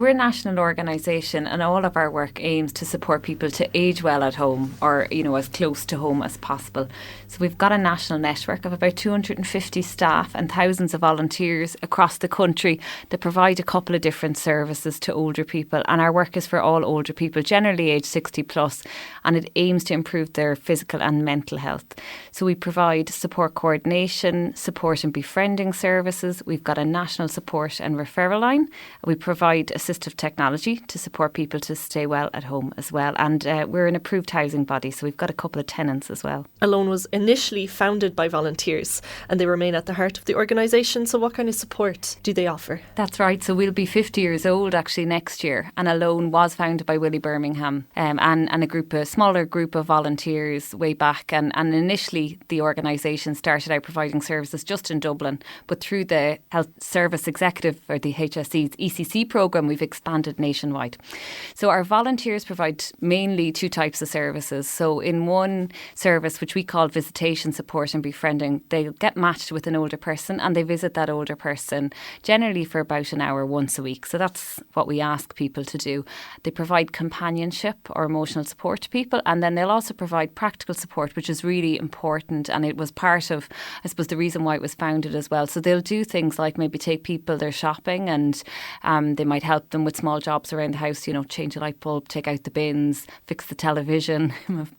We're a national organisation and all of our work aims to support people to age well at home or, as close to home as possible. So we've got a national network of about 250 staff and thousands of volunteers across the country that provide a couple of different services to older people. And our work is for all older people, generally aged 60 plus, and it aims to improve their physical and mental health. So we provide support coordination, support and befriending services. We've got a national support and referral line. We provide assistive technology to support people to stay well at home as well. And we're an approved housing body, so we've got a couple of tenants as well. Alone was initially founded by volunteers and they remain at the heart of the organisation. So what kind of support do they offer? That's right. So we'll be 50 years old actually next year. And Alone was founded by Willie Birmingham and a smaller group of volunteers way back. And initially the organisation started out providing services just in Dublin. But through the Health Service Executive or the HSE's ECC programme, we've expanded nationwide. So our volunteers provide mainly two types of services. So in one service, which we call visitation support and befriending, they get matched with an older person and they visit that older person generally for about an hour once a week. So that's what we ask people to do. They provide companionship or emotional support to people, and then they'll also provide practical support, which is really important, and it was part of, I suppose, the reason why it was founded as well. So they'll do things like maybe take people there shopping, and they might help them with small jobs around the house, change a light bulb, take out the bins, fix the television,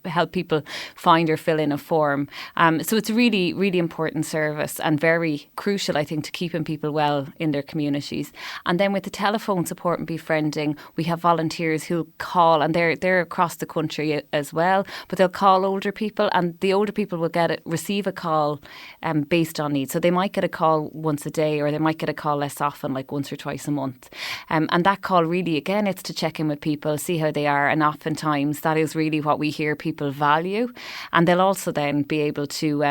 help people find or fill in a form. So it's a really, really important service and very crucial, I think, to keeping people well in their communities. And then with the telephone support and befriending, we have volunteers who'll call, and they're across the country as well, but they'll call older people, and the older people will receive a call based on needs. So they might get a call once a day, or they might get a call less often, like once or twice a month. And that call really, again, it's to check in with people, see how they are. And oftentimes that is really what we hear people value. And they'll also then be able to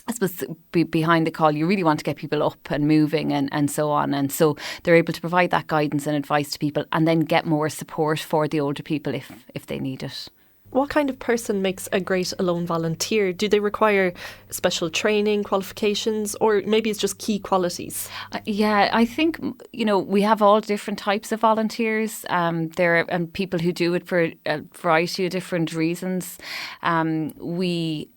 I suppose behind the call, you really want to get people up and moving and so on. And so they're able to provide that guidance and advice to people and then get more support for the older people if they need it. What kind of person makes a great Alone volunteer? Do they require special training, qualifications, or maybe it's just key qualities? Yeah, I think, we have all different types of volunteers. There are people who do it for a variety of different reasons. We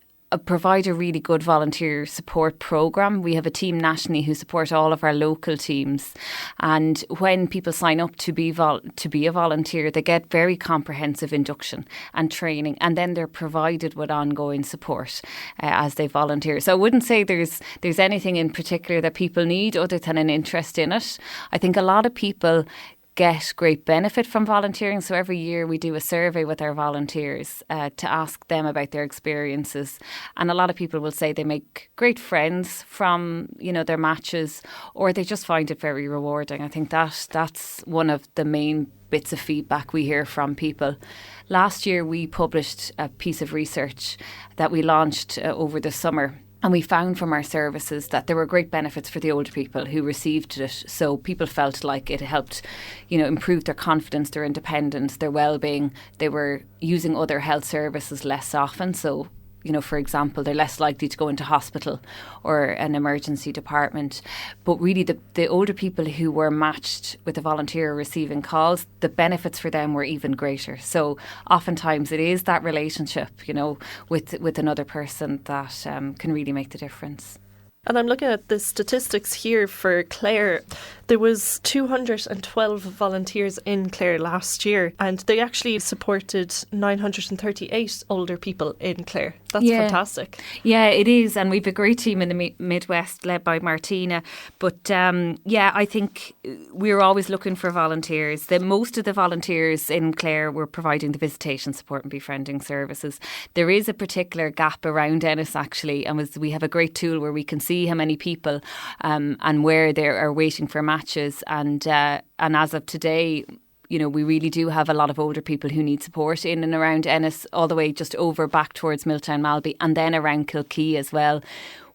provide a really good volunteer support programme. We have a team nationally who support all of our local teams, and when people sign up to be a volunteer, they get very comprehensive induction and training, and then they're provided with ongoing support as they volunteer. So I wouldn't say there's anything in particular that people need other than an interest in it. I think a lot of people get great benefit from volunteering. So every year we do a survey with our volunteers to ask them about their experiences. And a lot of people will say they make great friends from, their matches, or they just find it very rewarding. I think that's one of the main bits of feedback we hear from people. Last year we published a piece of research that we launched over the summer. And we found from our services that there were great benefits for the older people who received it. So people felt like it helped, improve their confidence, their independence, their well-being. They were using other health services less often. So, for example, they're less likely to go into hospital or an emergency department. But really the older people who were matched with a volunteer receiving calls, the benefits for them were even greater. So oftentimes it is that relationship, with another person that can really make the difference. And I'm looking at the statistics here for Clare. There was 212 volunteers in Clare last year, and they actually supported 938 older people in Clare. That's fantastic. Yeah, it is. And we've a great team in the Midwest led by Martina. But I think we're always looking for volunteers. Most of the volunteers in Clare were providing the visitation support and befriending services. There is a particular gap around Ennis actually, and we have a great tool where we can see how many people and where they are waiting for matches. And as of today, we really do have a lot of older people who need support in and around Ennis, all the way just over back towards Milltown Malby, and then around Kilkee as well.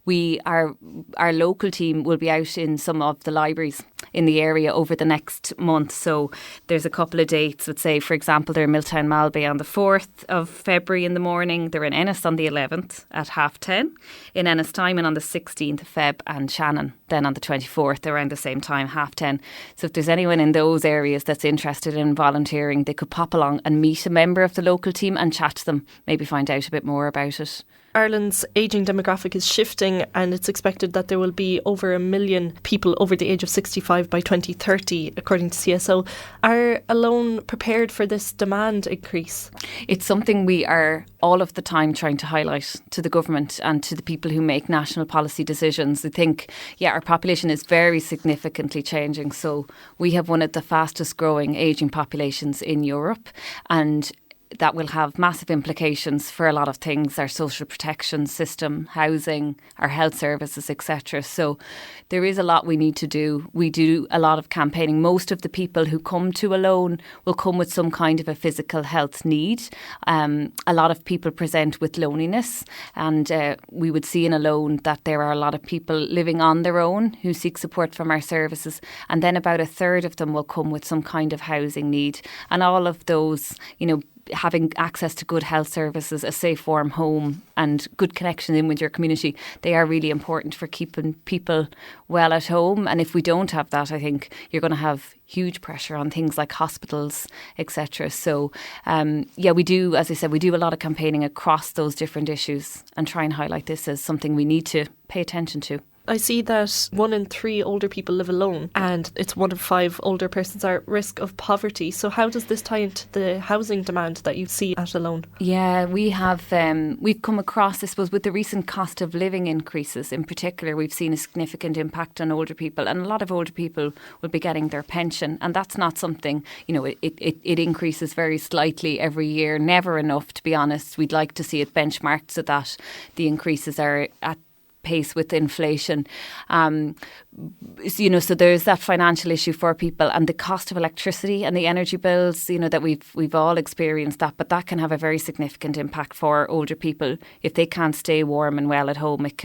Our local team will be out in some of the libraries in the area over the next month. So there's a couple of dates. Let's say, for example, they're in Milltown Malbay on the 4th of February in the morning. They're in Ennis on the 11th at 10:30 in Ennis time, and on the 16th of Feb and Shannon then on the 24th around the same time, 10:30. So if there's anyone in those areas that's interested in volunteering, they could pop along and meet a member of the local team and chat to them, maybe find out a bit more about it. Ireland's ageing demographic is shifting, and it's expected that there will be over 1 million people over the age of 65 by 2030, according to CSO. Are Alone prepared for this demand increase? It's something we are all of the time trying to highlight to the government and to the people who make national policy decisions. I think, our population is very significantly changing. So we have one of the fastest growing ageing populations in Europe, and that will have massive implications for a lot of things, our social protection system, housing, our health services, etc. So there is a lot we need to do. We do a lot of campaigning. Most of the people who come to Alone will come with some kind of a physical health need. A lot of people present with loneliness, and we would see in Alone that there are a lot of people living on their own who seek support from our services, and then about a third of them will come with some kind of housing need. And all of those, having access to good health services, a safe, warm home and good connection in with your community, they are really important for keeping people well at home. And if we don't have that, I think you're going to have huge pressure on things like hospitals, etc. So, we do, as I said, we do a lot of campaigning across those different issues and try and highlight this as something we need to pay attention to. I see that 1 in 3 older people live alone, and it's 1 in 5 older persons are at risk of poverty. So how does this tie into the housing demand that you see at Alone? Yeah, we've come across, I suppose, with the recent cost of living increases in particular, we've seen a significant impact on older people, and a lot of older people will be getting their pension, and that's not something, it increases very slightly every year, never enough, to be honest. We'd like to see it benchmarked so that the increases are at pace with inflation. So there's that financial issue for people, and the cost of electricity and the energy bills, that we've all experienced that, but that can have a very significant impact for older people. If they can't stay warm and well at home, it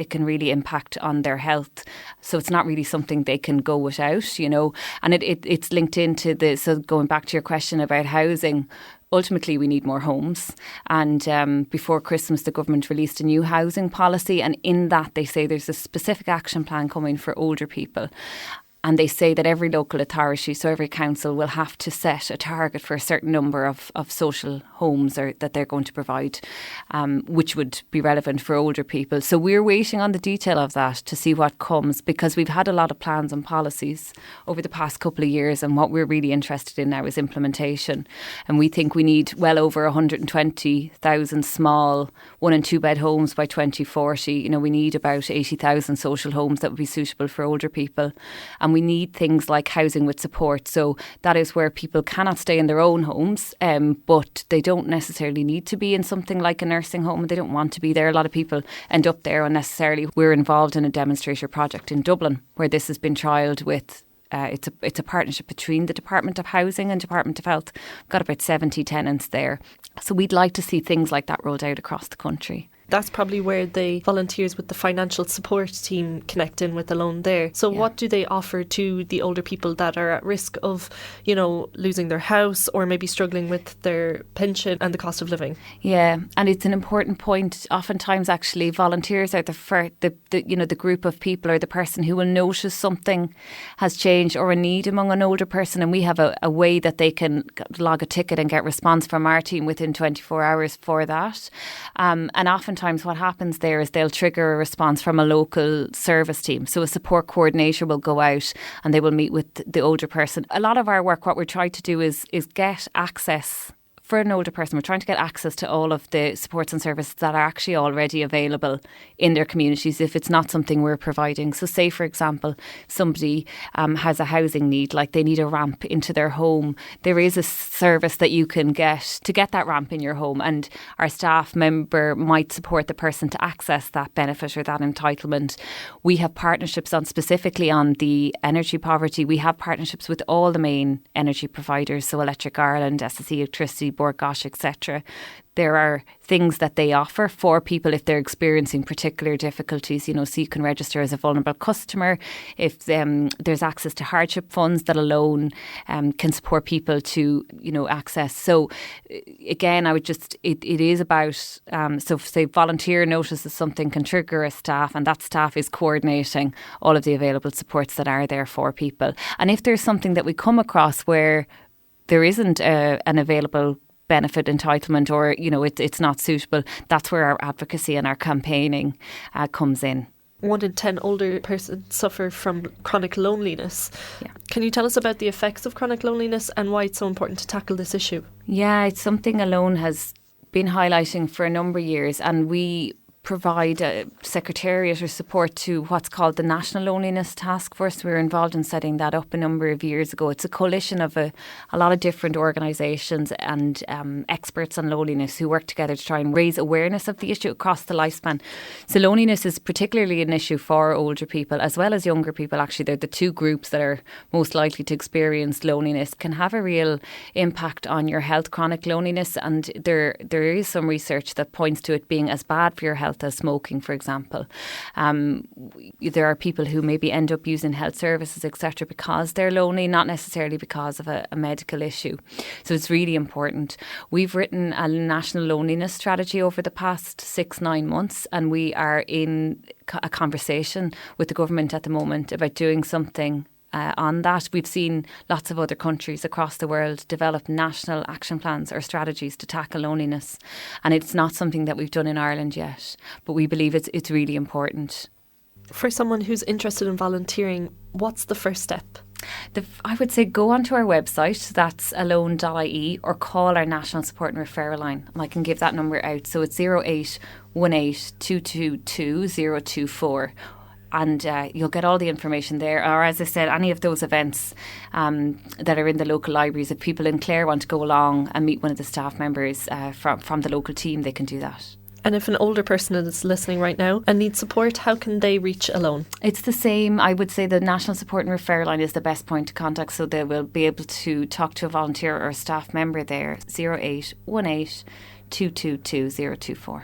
can really impact on their health. So it's not really something they can go without, and it's linked into so going back to your question about housing, ultimately, we need more homes. And before Christmas, the government released a new housing policy. And in that, they say there's a specific action plan coming for older people. And they say that every local authority, so every council, will have to set a target for a certain number of social homes that they're going to provide, which would be relevant for older people. So we're waiting on the detail of that to see what comes, because we've had a lot of plans and policies over the past couple of years, and what we're really interested in now is implementation. And we think we need well over 120,000 small 1 and 2 bed homes by 2040. We need about 80,000 social homes that would be suitable for older people. And we need things like housing with support. So that is where people cannot stay in their own homes, but they don't necessarily need to be in something like a nursing home. They don't want to be there. A lot of people end up there unnecessarily. We're involved in a demonstrator project in Dublin where this has been trialled with. It's a partnership between the Department of Housing and Department of Health. We've got about 70 tenants there. So we'd like to see things like that rolled out across the country. That's probably where the volunteers with the financial support team connect in with Alone there. So what do they offer to the older people that are at risk of, losing their house or maybe struggling with their pension and the cost of living? Yeah, and it's an important point. Oftentimes, actually, volunteers are the group of people or the person who will notice something has changed or a need among an older person, and we have a way that they can log a ticket and get response from our team within 24 hours for that. And oftentimes what happens there is they'll trigger a response from a local service team. So a support coordinator will go out and they will meet with the older person. A lot of our work, what we're trying to do is get access for an older person. We're trying to get access to all of the supports and services that are actually already available in their communities if it's not something we're providing. So say, for example, somebody has a housing need, like they need a ramp into their home. There is a service that you can get to get that ramp in your home, and our staff member might support the person to access that benefit or that entitlement. We have partnerships specifically on the energy poverty. We have partnerships with all the main energy providers, so Electric Ireland, SSE Electricity, Bord Gáis, etc. There are things that they offer for people if they're experiencing particular difficulties, so you can register as a vulnerable customer. If there's access to hardship funds that alone can support people to, access. So again, I would it is about, so say volunteer notices something can trigger a staff, and that staff is coordinating all of the available supports that are there for people. And if there's something that we come across where there isn't an available benefit entitlement, or it's not suitable, that's where our advocacy and our campaigning comes in. 1 in 10 older persons suffer from chronic loneliness. Yeah. Can you tell us about the effects of chronic loneliness and why it's so important to tackle this issue? Yeah, it's something Alone has been highlighting for a number of years, and we provide a secretariat or support to what's called the National Loneliness Task Force. We were involved in setting that up a number of years ago. It's a coalition of a lot of different organisations and experts on loneliness who work together to try and raise awareness of the issue across the lifespan. So loneliness is particularly an issue for older people as well as younger people. Actually, they're the two groups that are most likely to experience loneliness. It can have a real impact on your health, chronic loneliness, and there is some research that points to it being as bad for your health as smoking, for example. There are people who maybe end up using health services, etc., because they're lonely, not necessarily because of a medical issue. So it's really important. We've written a national loneliness strategy over the past 6-9 months, and we are in a conversation with the government at the moment about doing something on that. We've seen lots of other countries across the world develop national action plans or strategies to tackle loneliness, and it's not something that we've done in Ireland yet, but we believe it's really important. For someone who's interested in volunteering, what's the first step? I would say go onto our website, that's alone.ie, or call our National Support and Referral line, and I can give that number out. So it's 0818 222 024. And you'll get all the information there. Or, as I said, any of those events that are in the local libraries, if people in Clare want to go along and meet one of the staff members from the local team, they can do that. And if an older person is listening right now and needs support, how can they reach Alone? It's the same. I would say the National Support and Referral line is the best point to contact, so they will be able to talk to a volunteer or a staff member there. 0818 222 024.